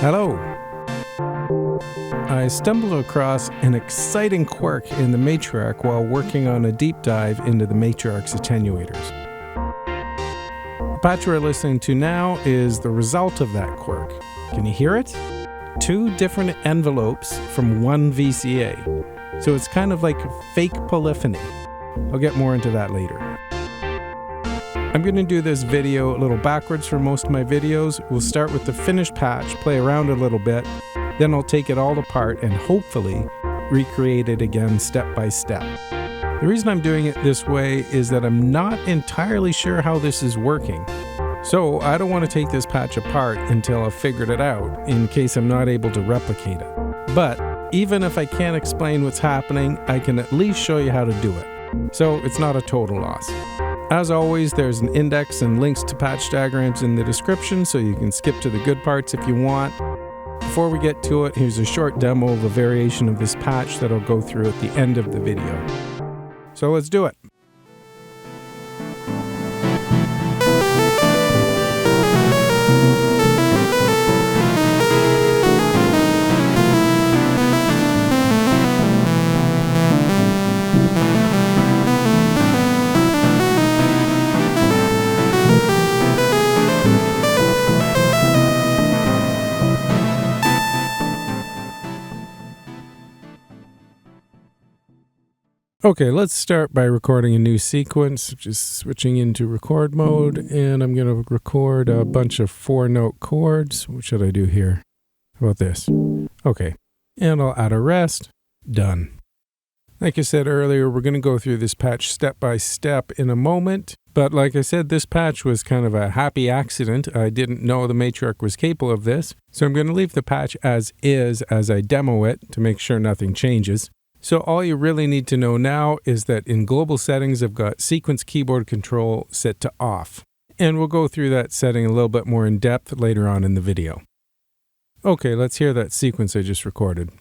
Hello! I stumbled across an exciting quirk in the Matriarch while working on a deep dive into the Matriarch's attenuators. The patch we're listening to now is the result of that quirk. Can you hear it? 2 different envelopes from one VCA. So it's kind of like fake polyphony. I'll get more into that later. I'm going to do this video a little backwards for most of my videos. We'll start with the finished patch, play around a little bit, then I'll take it all apart and hopefully recreate it again step by step. The reason I'm doing it this way is that I'm not entirely sure how this is working. So I don't want to take this patch apart until I've figured it out in case I'm not able to replicate it. But even if I can't explain what's happening, I can at least show you how to do it. So it's not a total loss. As always, there's an index and links to patch diagrams in the description, so you can skip to the good parts if you want. Before we get to it, here's a short demo of a variation of this patch that I'll go through at the end of the video. So let's do it. Okay, let's start by recording a new sequence, just switching into record mode, and I'm going to record a bunch of 4-note chords. What should I do here? How about this? Okay, and I'll add a rest. Done. Like I said earlier, we're going to go through this patch step by step in a moment, but like I said, this patch was kind of a happy accident. I didn't know the Matriarch was capable of this, so I'm going to leave the patch as is as I demo it to make sure nothing changes. So all you really need to know now is that in global settings, I've got sequence keyboard control set to off. And we'll go through that setting a little bit more in depth later on in the video. Okay, let's hear that sequence I just recorded.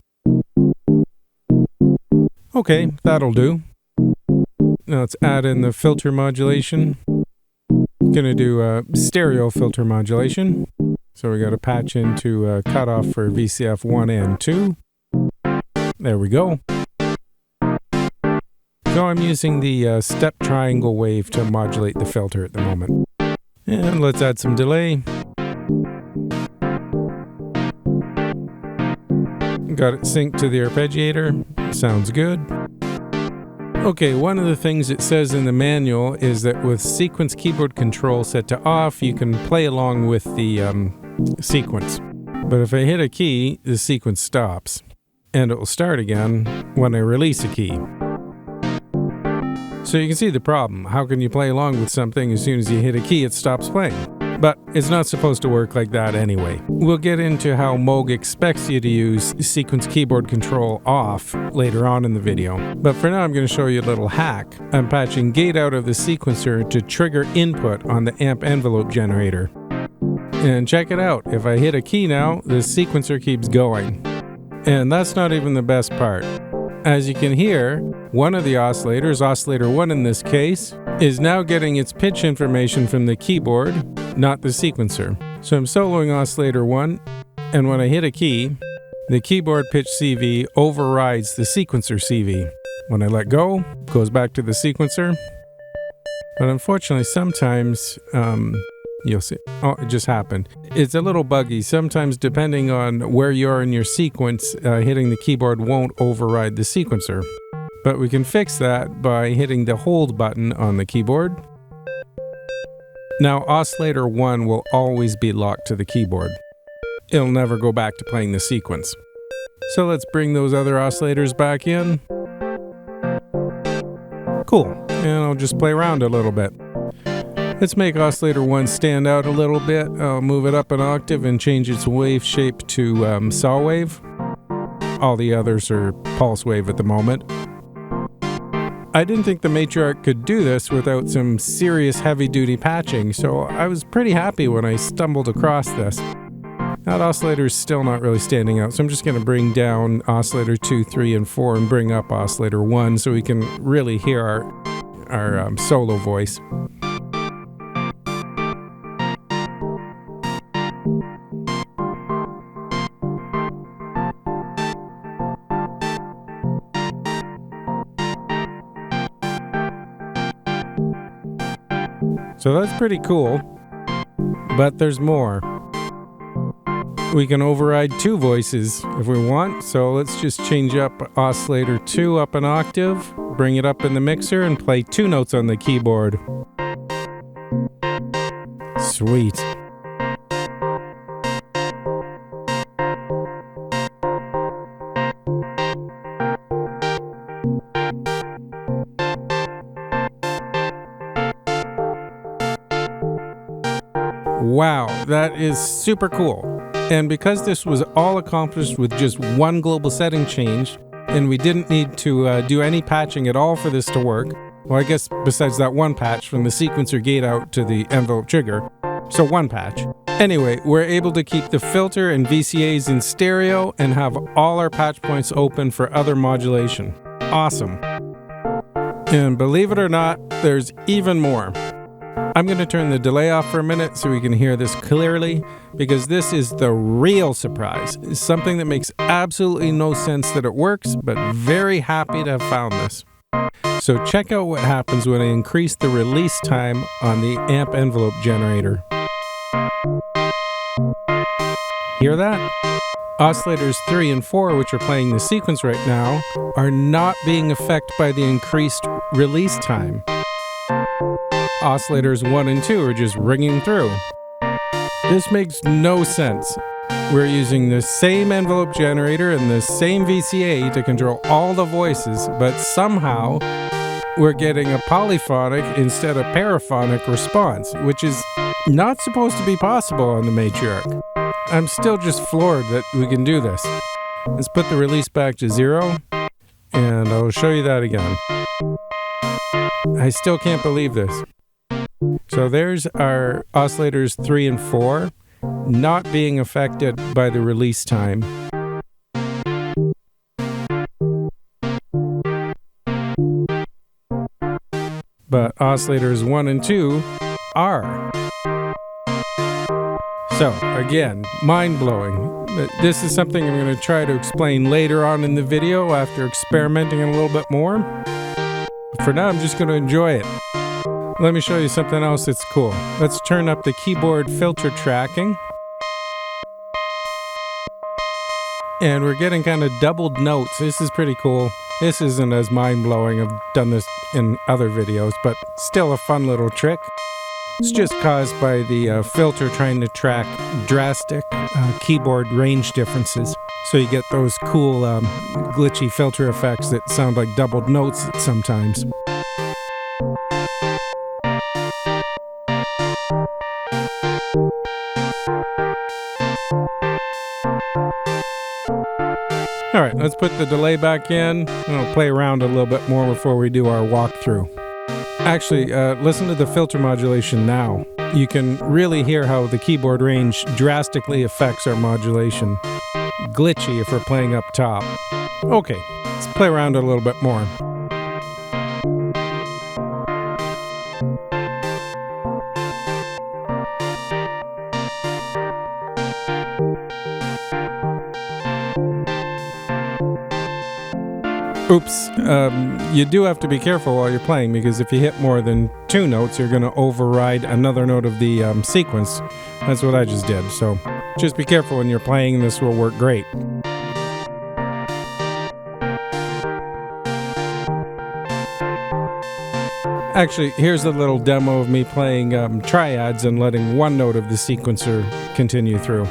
Okay, that'll do. Now let's add in the filter modulation. Gonna do stereo filter modulation. So we got a patch into cutoff for VCF 1 and 2. There we go. So I'm using the step triangle wave to modulate the filter at the moment. And let's add some delay. Got it synced to the arpeggiator. Sounds good. Okay, one of the things it says in the manual is that with sequence keyboard control set to off, you can play along with the sequence. But if I hit a key, the sequence stops. And it will start again when I release a key. So you can see the problem. How can you play along with something as soon as you hit a key, it stops playing? But it's not supposed to work like that anyway. We'll get into how Moog expects you to use sequence keyboard control off later on in the video. But for now, I'm going to show you a little hack. I'm patching gate out of the sequencer to trigger input on the amp envelope generator. And check it out. If I hit a key now, the sequencer keeps going. And that's not even the best part. As you can hear, one of the oscillators, oscillator 1 in this case, is now getting its pitch information from the keyboard, not the sequencer. So I'm soloing oscillator 1, and when I hit a key, the keyboard pitch CV overrides the sequencer CV. When I let go, it goes back to the sequencer. But unfortunately, sometimes you'll see. Oh, it just happened. It's a little buggy. Sometimes, depending on where you are in your sequence, hitting the keyboard won't override the sequencer. But we can fix that by hitting the hold button on the keyboard. Now, oscillator 1 will always be locked to the keyboard. It'll never go back to playing the sequence. So let's bring those other oscillators back in. Cool. And I'll just play around a little bit. Let's make oscillator 1 stand out a little bit. I'll move it up an octave and change its wave shape to saw wave. All the others are pulse wave at the moment. I didn't think the Matriarch could do this without some serious heavy-duty patching, so I was pretty happy when I stumbled across this. That oscillator is still not really standing out, so I'm just going to bring down oscillator 2, 3, and 4 and bring up oscillator 1 so we can really hear our solo voice. So that's pretty cool, but there's more. We can override 2 voices if we want, so let's just change up oscillator 2 up an octave, bring it up in the mixer, and play 2 notes on the keyboard. Sweet. Wow, that is super cool. And because this was all accomplished with just one global setting change, and we didn't need to do any patching at all for this to work, well, I guess besides that one patch from the sequencer gate out to the envelope trigger, so one patch. Anyway, we're able to keep the filter and VCAs in stereo and have all our patch points open for other modulation. Awesome. And believe it or not, there's even more. I'm going to turn the delay off for a minute so we can hear this clearly, because this is the real surprise. It's something that makes absolutely no sense that it works, but very happy to have found this. So check out what happens when I increase the release time on the amp envelope generator. Hear that? Oscillators 3 and 4, which are playing the sequence right now, are not being affected by the increased release time. Oscillators 1 and 2 are just ringing through. This makes no sense. We're using the same envelope generator and the same VCA to control all the voices, but somehow we're getting a polyphonic instead of paraphonic response, which is not supposed to be possible on the Matriarch. I'm still just floored that we can do this. Let's put the release back to 0, and I'll show you that again. I still can't believe this. So there's our oscillators 3 and 4 not being affected by the release time. But oscillators 1 and 2 are. So again, mind-blowing. This is something I'm going to try to explain later on in the video after experimenting a little bit more. But for now, I'm just going to enjoy it. Let me show you something else that's cool. Let's turn up the keyboard filter tracking. And we're getting kind of doubled notes. This is pretty cool. This isn't as mind-blowing. I've done this in other videos, but still a fun little trick. It's just caused by the filter trying to track drastic keyboard range differences. So you get those cool glitchy filter effects that sound like doubled notes sometimes. All right, let's put the delay back in. I'll play around a little bit more before we do our walkthrough. Actually, listen to the filter modulation now. You can really hear how the keyboard range drastically affects our modulation. Glitchy if we're playing up top. Okay, let's play around a little bit more. Oops, you do have to be careful while you're playing, because if you hit more than 2 notes, you're going to override another note of the sequence. That's what I just did, so just be careful when you're playing. This will work great. Actually, here's a little demo of me playing triads and letting one note of the sequencer continue through.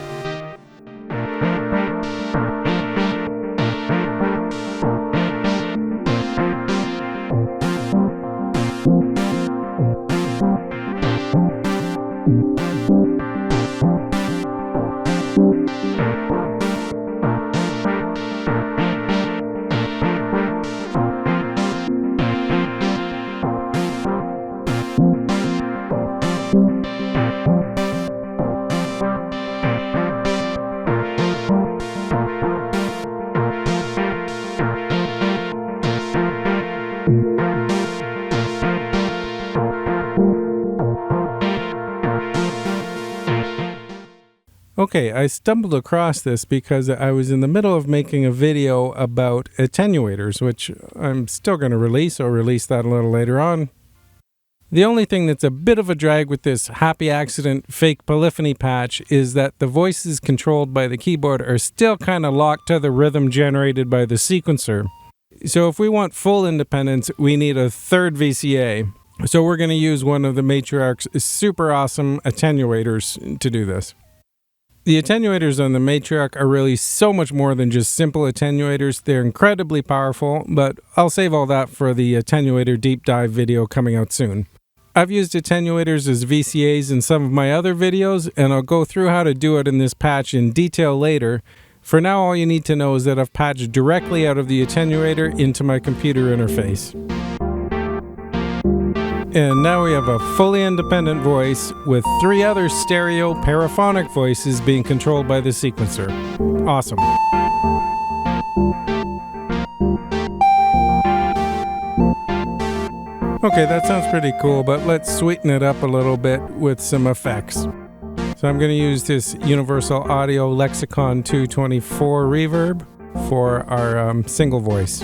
Okay, I stumbled across this because I was in the middle of making a video about attenuators, which I'm still going to release. I'll release that a little later on. The only thing that's a bit of a drag with this happy accident fake polyphony patch is that the voices controlled by the keyboard are still kind of locked to the rhythm generated by the sequencer. So if we want full independence, we need a third VCA. So we're going to use one of the Matriarch's super awesome attenuators to do this. The attenuators on the Matriarch are really so much more than just simple attenuators. They're incredibly powerful, but I'll save all that for the attenuator deep dive video coming out soon. I've used attenuators as VCAs in some of my other videos, and I'll go through how to do it in this patch in detail later. For now, all you need to know is that I've patched directly out of the attenuator into my computer interface. And now we have a fully independent voice with 3 other stereo paraphonic voices being controlled by the sequencer. Awesome. Okay, that sounds pretty cool, but let's sweeten it up a little bit with some effects. So I'm going to use this Universal Audio Lexicon 224 reverb for our single voice.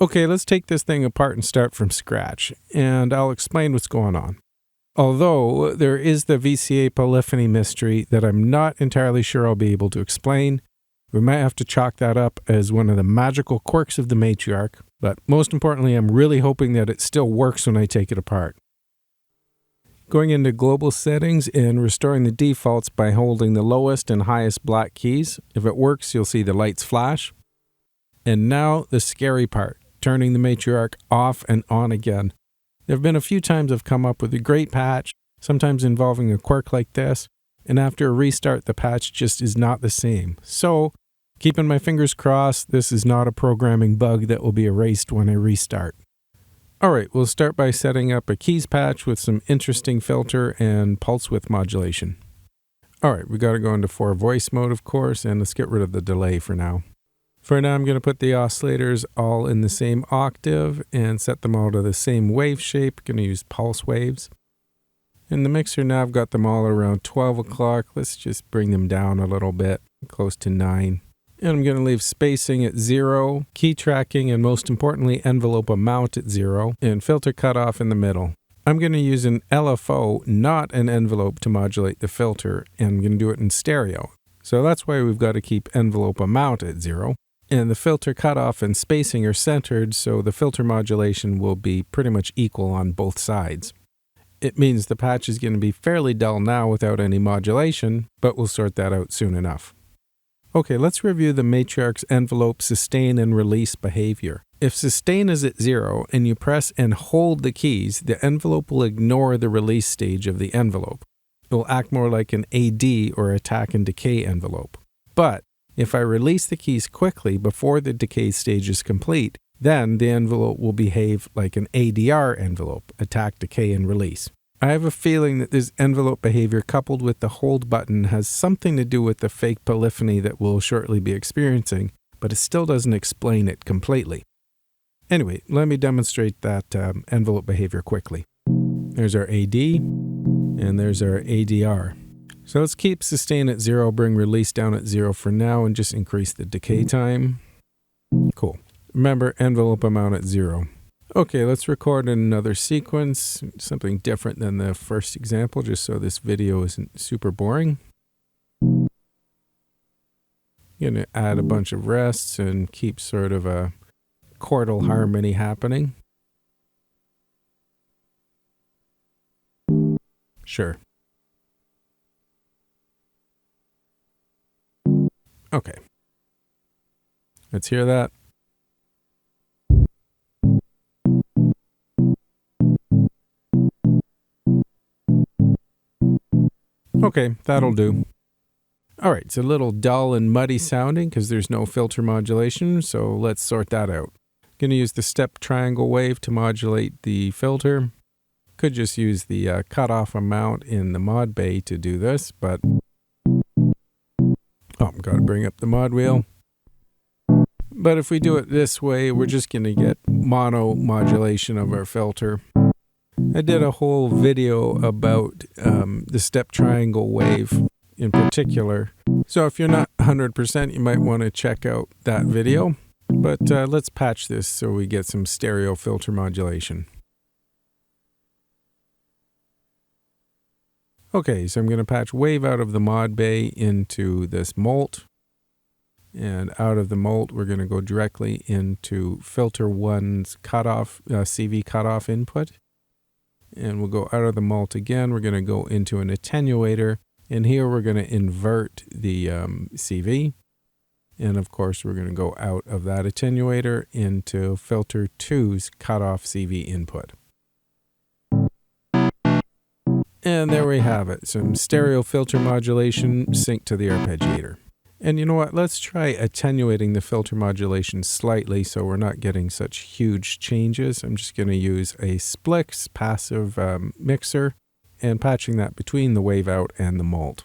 Okay, let's take this thing apart and start from scratch, and I'll explain what's going on. Although there is the VCA polyphony mystery that I'm not entirely sure I'll be able to explain, we might have to chalk that up as one of the magical quirks of the Matriarch, but most importantly, I'm really hoping that it still works when I take it apart. Going into global settings and restoring the defaults by holding the lowest and highest black keys. If it works, you'll see the lights flash. And now the scary part, turning the Matriarch off and on again. There have been a few times I've come up with a great patch, sometimes involving a quirk like this, and after a restart the patch just is not the same. So, keeping my fingers crossed, this is not a programming bug that will be erased when I restart. Alright, we'll start by setting up a keys patch with some interesting filter and pulse width modulation. Alright, we gotta go into 4 voice mode of course, and let's get rid of the delay for now. For now, I'm going to put the oscillators all in the same octave and set them all to the same wave shape. Going to use pulse waves. In the mixer now, I've got them all around 12 o'clock. Let's just bring them down a little bit, close to 9. And I'm going to leave spacing at 0, key tracking, and most importantly, envelope amount at 0, and filter cutoff in the middle. I'm going to use an LFO, not an envelope, to modulate the filter, and I'm going to do it in stereo. So that's why we've got to keep envelope amount at 0. And the filter cutoff and spacing are centered, so the filter modulation will be pretty much equal on both sides. It means the patch is going to be fairly dull now without any modulation, but we'll sort that out soon enough. Okay, let's review the Matriarch's envelope sustain and release behavior. If sustain is at 0 and you press and hold the keys, the envelope will ignore the release stage of the envelope. It will act more like an AD or attack and decay envelope. But if I release the keys quickly before the decay stage is complete, then the envelope will behave like an ADR envelope, attack, decay, and release. I have a feeling that this envelope behavior coupled with the hold button has something to do with the fake polyphony that we'll shortly be experiencing, but it still doesn't explain it completely. Anyway, let me demonstrate that envelope behavior quickly. There's our AD, and there's our ADR. So let's keep sustain at 0, bring release down at 0 for now, and just increase the decay time. Cool. Remember, envelope amount at 0. Okay, let's record another sequence, something different than the first example, just so this video isn't super boring. I'm going to add a bunch of rests and keep sort of a chordal harmony happening. Sure. Okay. Let's hear that. Okay, that'll do. All right, it's a little dull and muddy sounding because there's no filter modulation, so let's sort that out. I'm going to use the step triangle wave to modulate the filter. Could just use the cutoff amount in the mod bay to do this, but I've got to bring up the mod wheel. But if we do it this way, we're just going to get mono modulation of our filter. I did a whole video about the step triangle wave in particular. So if you're not 100%, you might want to check out that video. But let's patch this so we get some stereo filter modulation. Okay, so I'm going to patch wave out of the mod bay into this molt. And out of the molt, we're going to go directly into filter 1's cutoff, CV cutoff input. And we'll go out of the molt again. We're going to go into an attenuator. And here we're going to invert the CV. And of course, we're going to go out of that attenuator into filter 2's cutoff CV input. And there we have it. Some stereo filter modulation synced to the arpeggiator. And you know what? Let's try attenuating the filter modulation slightly so we're not getting such huge changes. I'm just going to use a Splix passive mixer and patching that between the wave out and the molt.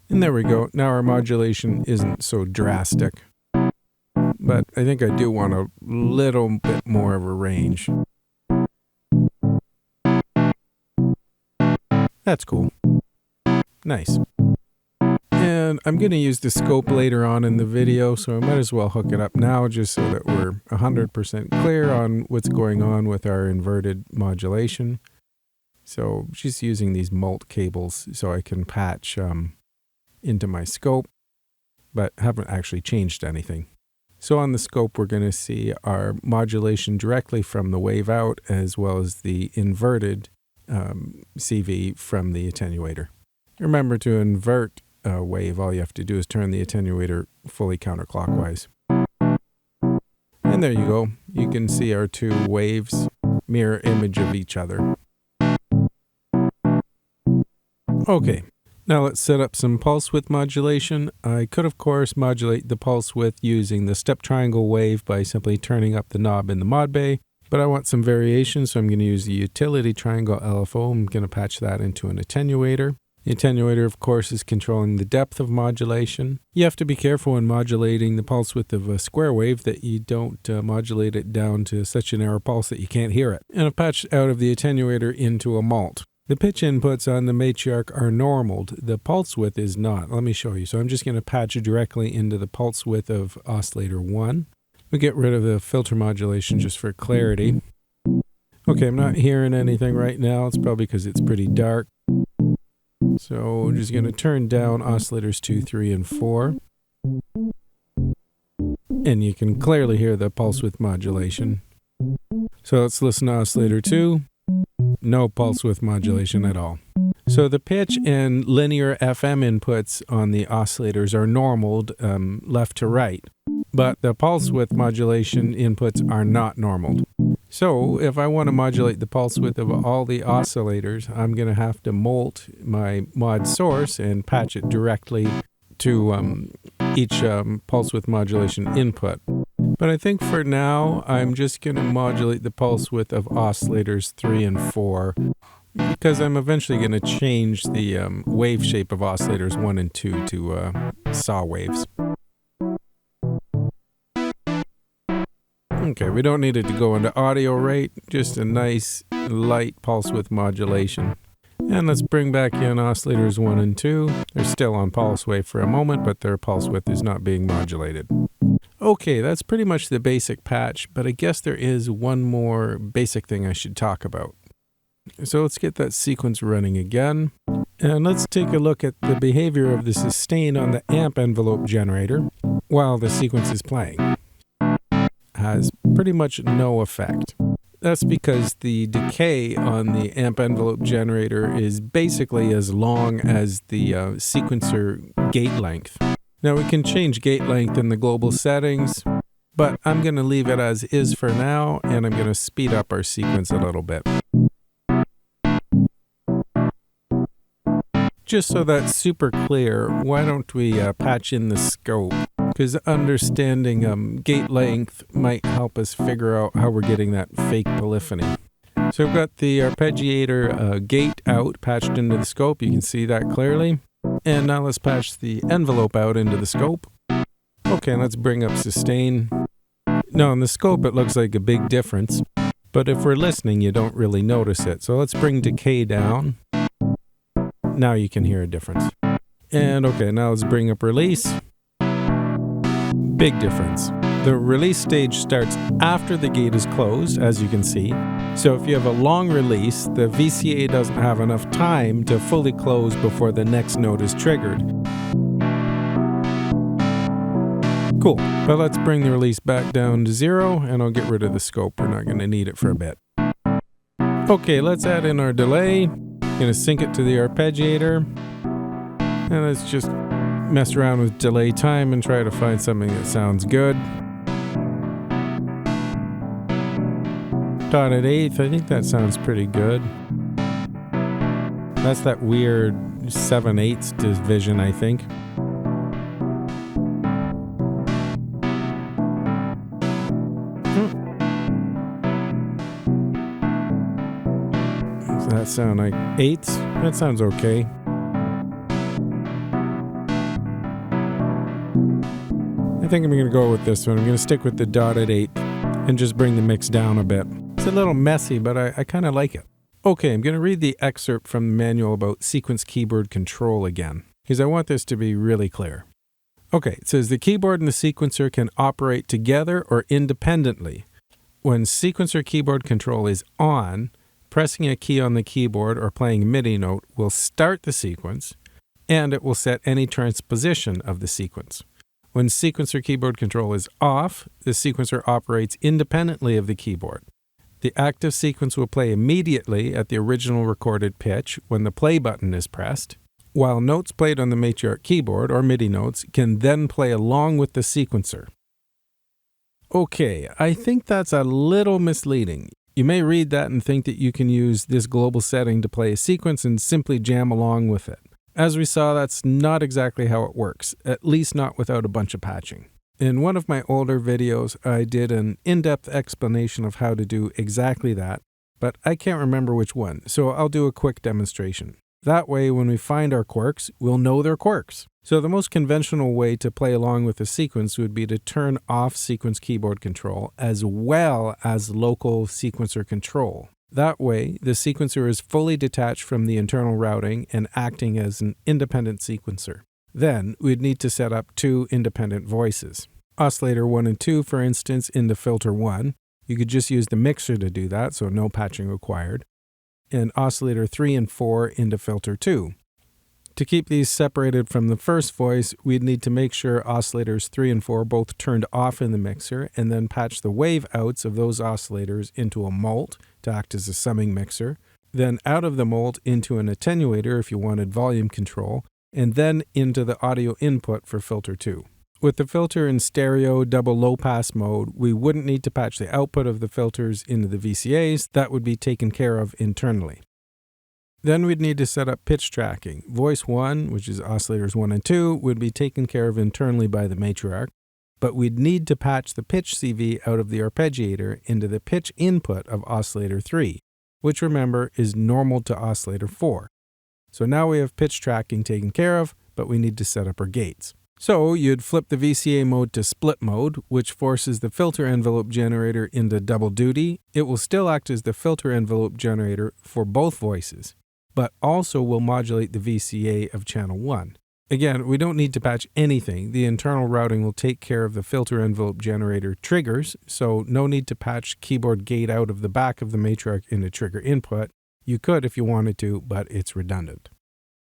And there we go. Now our modulation isn't so drastic. But I think I do want a little bit more of a range. That's cool. Nice. And I'm going to use the scope later on in the video, so I might as well hook it up now just so that we're 100% clear on what's going on with our inverted modulation. So just using these molt cables so I can patch into my scope, but haven't actually changed anything. So on the scope, we're going to see our modulation directly from the wave out as well as the inverted CV from the attenuator. Remember, to invert a wave, all you have to do is turn the attenuator fully counterclockwise. And there you go. You can see our two waves, mirror image of each other. Okay, now let's set up some pulse width modulation. I could, of course, modulate the pulse width using the step triangle wave by simply turning up the knob in the mod bay. But I want some variation, so I'm going to use the Utility LFO. I'm going to patch that into an attenuator. The attenuator, of course, is controlling the depth of modulation. You have to be careful when modulating the pulse width of a square wave that you don't modulate it down to such a narrow pulse that you can't hear it. And I've patched out of the attenuator into a molt. The pitch inputs on the Matriarch are normaled. The pulse width is not. Let me show you. So I'm just going to patch it directly into the pulse width of oscillator 1. We get rid of the filter modulation just for clarity. Okay, I'm not hearing anything right now. It's probably because it's pretty dark. So we're just going to turn down oscillators 2, 3, and 4. And you can clearly hear the pulse width modulation. So let's listen to oscillator 2. No pulse width modulation at all. So the pitch and linear FM inputs on the oscillators are normaled left to right. But the pulse width modulation inputs are not normaled. So if I want to modulate the pulse width of all the oscillators, I'm going to have to molt my mod source and patch it directly to each pulse width modulation input. But I think for now, I'm just going to modulate the pulse width of oscillators 3 and 4 because I'm eventually going to change the wave shape of oscillators 1 and 2 to saw waves. Okay, we don't need it to go into audio rate, just a nice light pulse width modulation. And let's bring back in oscillators 1 and 2. They're still on pulse wave for a moment, but their pulse width is not being modulated. Okay, that's pretty much the basic patch, but I guess there is one more basic thing I should talk about. So let's get that sequence running again. And let's take a look at the behavior of the sustain on the amp envelope generator while the sequence is playing. Has pretty much no effect. That's because the decay on the amp envelope generator is basically as long as the sequencer gate length. Now we can change gate length in the global settings, but I'm going to leave it as is for now, and I'm going to speed up our sequence a little bit. Just so that's super clear, why don't we patch in the scope? Because understanding gate length might help us figure out how we're getting that fake polyphony. So we've got the arpeggiator gate out patched into the scope. You can see that clearly. And now let's patch the envelope out into the scope. Okay, let's bring up sustain. Now in the scope it looks like a big difference, but if we're listening you don't really notice it. So let's bring decay down. Now you can hear a difference. And okay, now let's bring up release. Big difference. The release stage starts after the gate is closed, as you can see. So if you have a long release, the VCA doesn't have enough time to fully close before the next note is triggered. Cool, but let's bring the release back down to 0 and I'll get rid of the scope. We're not going to need it for a bit. Okay, let's add in our delay. Going to sync it to the arpeggiator. And let's just mess around with delay time and try to find something that sounds good. Dot at eighth, I think that sounds pretty good. That's that weird 7/8 division, I think. Does that sound like eighths? That sounds okay. I think I'm going to go with this one. I'm going to stick with the dot at 8 and just bring the mix down a bit. It's a little messy, but I kind of like it. Okay, I'm going to read the excerpt from the manual about sequence keyboard control again, because I want this to be really clear. Okay, it says the keyboard and the sequencer can operate together or independently. When sequencer keyboard control is on, pressing a key on the keyboard or playing a MIDI note will start the sequence, and it will set any transposition of the sequence. When sequencer keyboard control is off, the sequencer operates independently of the keyboard. The active sequence will play immediately at the original recorded pitch when the play button is pressed, while notes played on the Matriarch keyboard, or MIDI notes, can then play along with the sequencer. Okay, I think that's a little misleading. You may read that and think that you can use this global setting to play a sequence and simply jam along with it. As we saw, that's not exactly how it works, at least not without a bunch of patching. In one of my older videos, I did an in-depth explanation of how to do exactly that, but I can't remember which one, so I'll do a quick demonstration. That way, when we find our quirks, we'll know they're quirks. So the most conventional way to play along with a sequence would be to turn off sequence keyboard control as well as local sequencer control. That way, the sequencer is fully detached from the internal routing and acting as an independent sequencer. Then, we'd need to set up two independent voices. Oscillator 1 and 2, for instance, into filter 1. You could just use the mixer to do that, so no patching required. And oscillator 3 and 4 into filter 2. To keep these separated from the first voice, we'd need to make sure oscillators 3 and 4 both turned off in the mixer, and then patch the wave outs of those oscillators into a mult to act as a summing mixer, then out of the mult into an attenuator if you wanted volume control, and then into the audio input for filter 2. With the filter in stereo double low pass mode, we wouldn't need to patch the output of the filters into the VCAs. That would be taken care of internally. Then we'd need to set up pitch tracking. Voice 1, which is oscillators 1 and 2, would be taken care of internally by the Matriarch, but we'd need to patch the pitch CV out of the arpeggiator into the pitch input of oscillator 3, which remember is normal to oscillator 4. So now we have pitch tracking taken care of, but we need to set up our gates. So you'd flip the VCA mode to split mode, which forces the filter envelope generator into double duty. It will still act as the filter envelope generator for both voices, but also will modulate the VCA of channel 1. Again, we don't need to patch anything. The internal routing will take care of the filter envelope generator triggers, so no need to patch keyboard gate out of the back of the Matriarch into trigger input. You could if you wanted to, but it's redundant.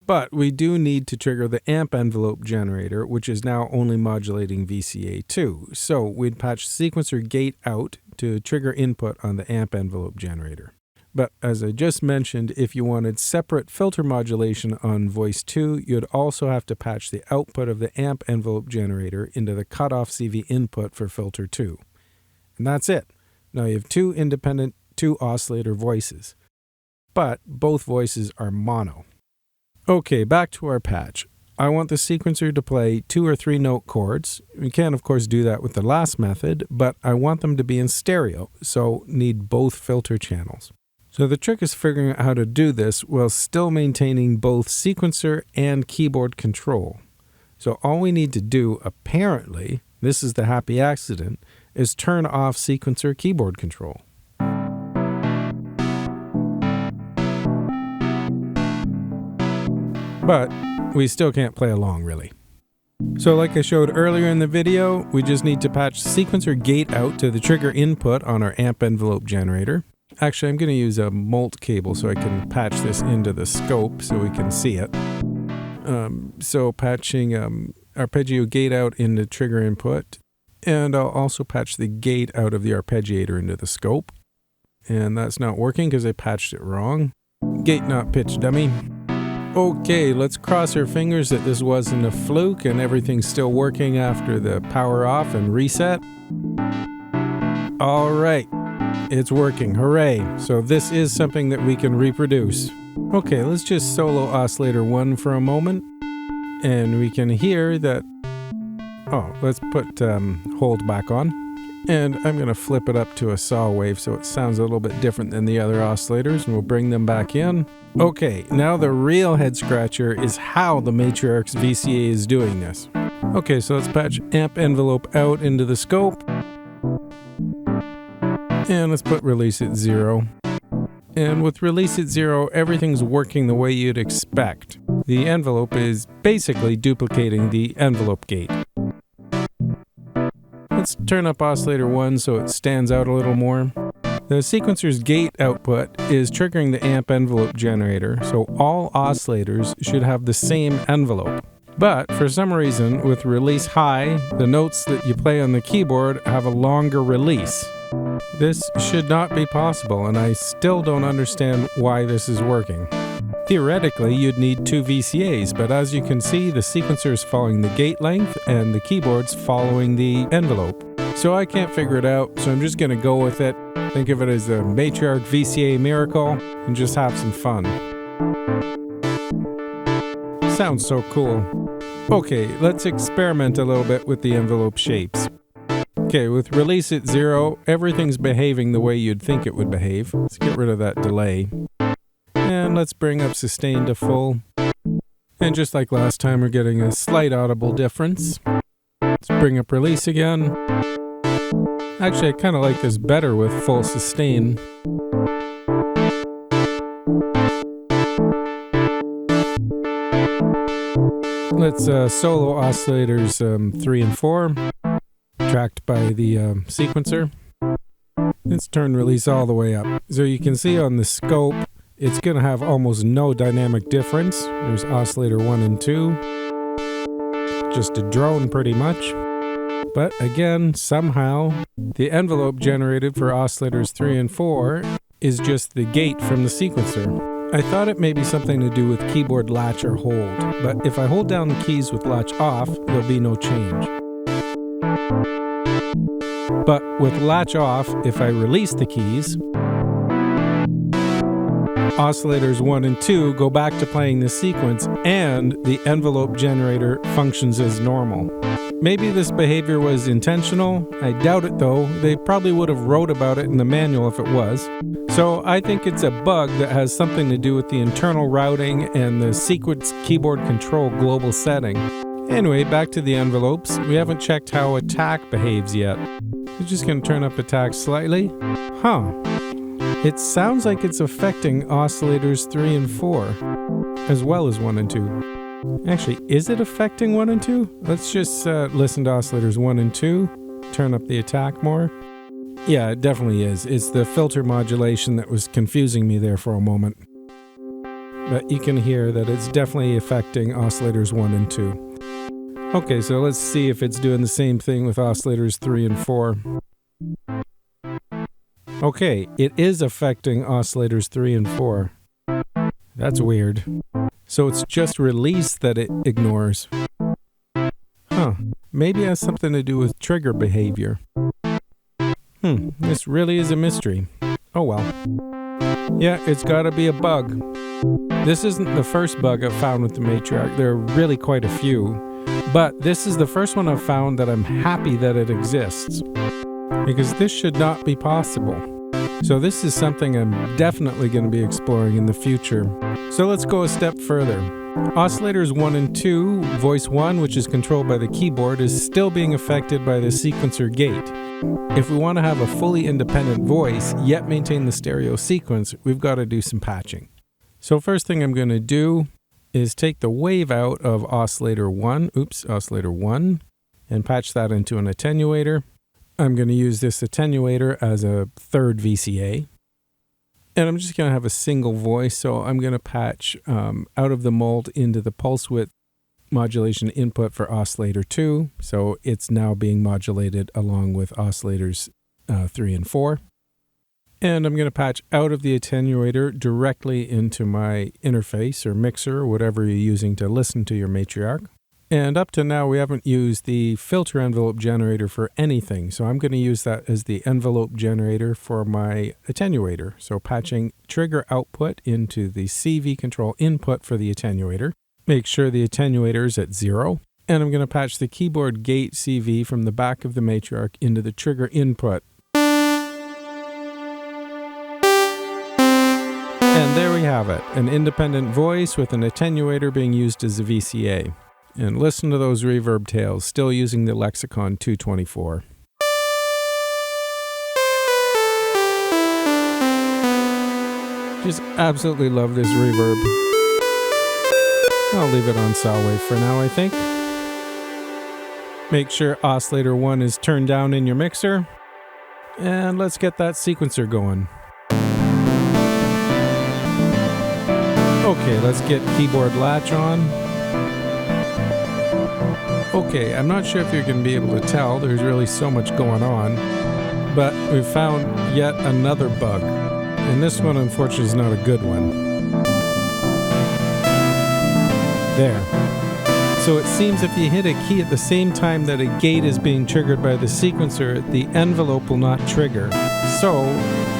But we do need to trigger the amp envelope generator, which is now only modulating VCA 2. So we'd patch sequencer gate out to trigger input on the amp envelope generator. But as I just mentioned, if you wanted separate filter modulation on voice 2, you'd also have to patch the output of the amp envelope generator into the cutoff CV input for filter 2. And that's it. Now you have two independent 2 oscillator voices. But both voices are mono. Okay, back to our patch. I want the sequencer to play 2 or 3 note chords. We can, of course, do that with the last method, but I want them to be in stereo, so need both filter channels. So the trick is figuring out how to do this while still maintaining both sequencer and keyboard control. So all we need to do, apparently, this is the happy accident, is turn off sequencer keyboard control. But we still can't play along, really. So like I showed earlier in the video, we just need to patch sequencer gate out to the trigger input on our amp envelope generator. Actually, I'm going to use a molt cable so I can patch this into the scope so we can see it. So patching arpeggio gate out into trigger input, and I'll also patch the gate out of the arpeggiator into the scope. And that's not working because I patched it wrong. Gate not pitch dummy. Okay, let's cross our fingers that this wasn't a fluke and everything's still working after the power off and reset. All right, it's working, hooray. So this is something that we can reproduce. Okay, let's just solo oscillator 1 for a moment. And we can hear that, let's put hold back on. And I'm going to flip it up to a saw wave so it sounds a little bit different than the other oscillators, and we'll bring them back in. Okay, now the real head scratcher is how the Matriarch's VCA is doing this. Okay, so let's patch amp envelope out into the scope. And let's put release at 0. And with release at 0, everything's working the way you'd expect. The envelope is basically duplicating the envelope gate. Let's turn up oscillator 1 so it stands out a little more. The sequencer's gate output is triggering the amp envelope generator, so all oscillators should have the same envelope. But for some reason, with release high, the notes that you play on the keyboard have a longer release. This should not be possible, and I still don't understand why this is working. Theoretically, you'd need 2 VCAs, but as you can see, the sequencer is following the gate length and the keyboard's following the envelope. So I can't figure it out, so I'm just going to go with it. Think of it as a Matriarch VCA miracle and just have some fun. Sounds so cool. Okay, let's experiment a little bit with the envelope shapes. Okay, with release at 0, everything's behaving the way you'd think it would behave. Let's get rid of that delay. And let's bring up sustain to full. And just like last time, we're getting a slight audible difference. Let's bring up release again. Actually, I kind of like this better with full sustain. Let's solo oscillators 3 and 4, tracked by the sequencer. Let's turn release all the way up. So you can see on the scope, it's going to have almost no dynamic difference. There's oscillator 1 and 2. Just a drone pretty much. But again, somehow, the envelope generated for oscillators 3 and 4 is just the gate from the sequencer. I thought it may be something to do with keyboard latch or hold, but if I hold down the keys with latch off, there'll be no change. But with latch off, if I release the keys, oscillators 1 and 2 go back to playing the sequence and the envelope generator functions as normal. Maybe this behavior was intentional. I doubt it though. They probably would have wrote about it in the manual if it was. So I think it's a bug that has something to do with the internal routing and the sequence keyboard control global setting. Anyway, back to the envelopes. We haven't checked how attack behaves yet. We're just going to turn up attack slightly. It sounds like it's affecting oscillators 3 and 4, as well as 1 and 2. Actually, is it affecting 1 and 2? Let's just listen to oscillators 1 and 2, turn up the attack more. Yeah, it definitely is. It's the filter modulation that was confusing me there for a moment. But you can hear that it's definitely affecting oscillators 1 and 2. Okay, so let's see if it's doing the same thing with oscillators 3 and 4. Okay, it is affecting oscillators 3 and 4. That's weird. So it's just release that it ignores. Maybe it has something to do with trigger behavior. This really is a mystery. Oh well. Yeah, it's gotta be a bug. This isn't the first bug I've found with the Matriarch. There are really quite a few. But this is the first one I've found that I'm happy that it exists. Because this should not be possible. So this is something I'm definitely going to be exploring in the future. So let's go a step further. Oscillators 1 and 2, voice 1, which is controlled by the keyboard, is still being affected by the sequencer gate. If we want to have a fully independent voice, yet maintain the stereo sequence, we've got to do some patching. So first thing I'm going to do is take the wave out of oscillator 1, and patch that into an attenuator. I'm going to use this attenuator as a third VCA. And I'm just going to have a single voice, so I'm going to patch out of the mold into the pulse width modulation input for oscillator 2. So it's now being modulated along with oscillators 3 and 4. And I'm going to patch out of the attenuator directly into my interface or mixer, or whatever you're using to listen to your Matriarch. And up to now, we haven't used the filter envelope generator for anything. So I'm going to use that as the envelope generator for my attenuator. So patching trigger output into the CV control input for the attenuator. Make sure the attenuator is at 0. And I'm going to patch the keyboard gate CV from the back of the Matriarch into the trigger input. And there we have it, an independent voice with an attenuator being used as a VCA. And listen to those reverb tails, still using the Lexicon 224. Just absolutely love this reverb. I'll leave it on saw wave for now, I think. Make sure oscillator 1 is turned down in your mixer. And let's get that sequencer going. Okay, let's get keyboard latch on. Okay, I'm not sure if you're going to be able to tell, there's really so much going on, but we've found yet another bug, and this one unfortunately is not a good one. There. So it seems if you hit a key at the same time that a gate is being triggered by the sequencer, the envelope will not trigger. So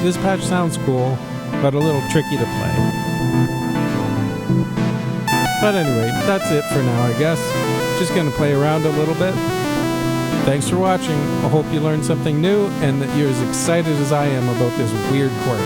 this patch sounds cool, but a little tricky to play. But anyway, that's it for now, I guess. Just going to play around a little bit. Thanks for watching. I hope you learned something new and that you're as excited as I am about this weird quirk.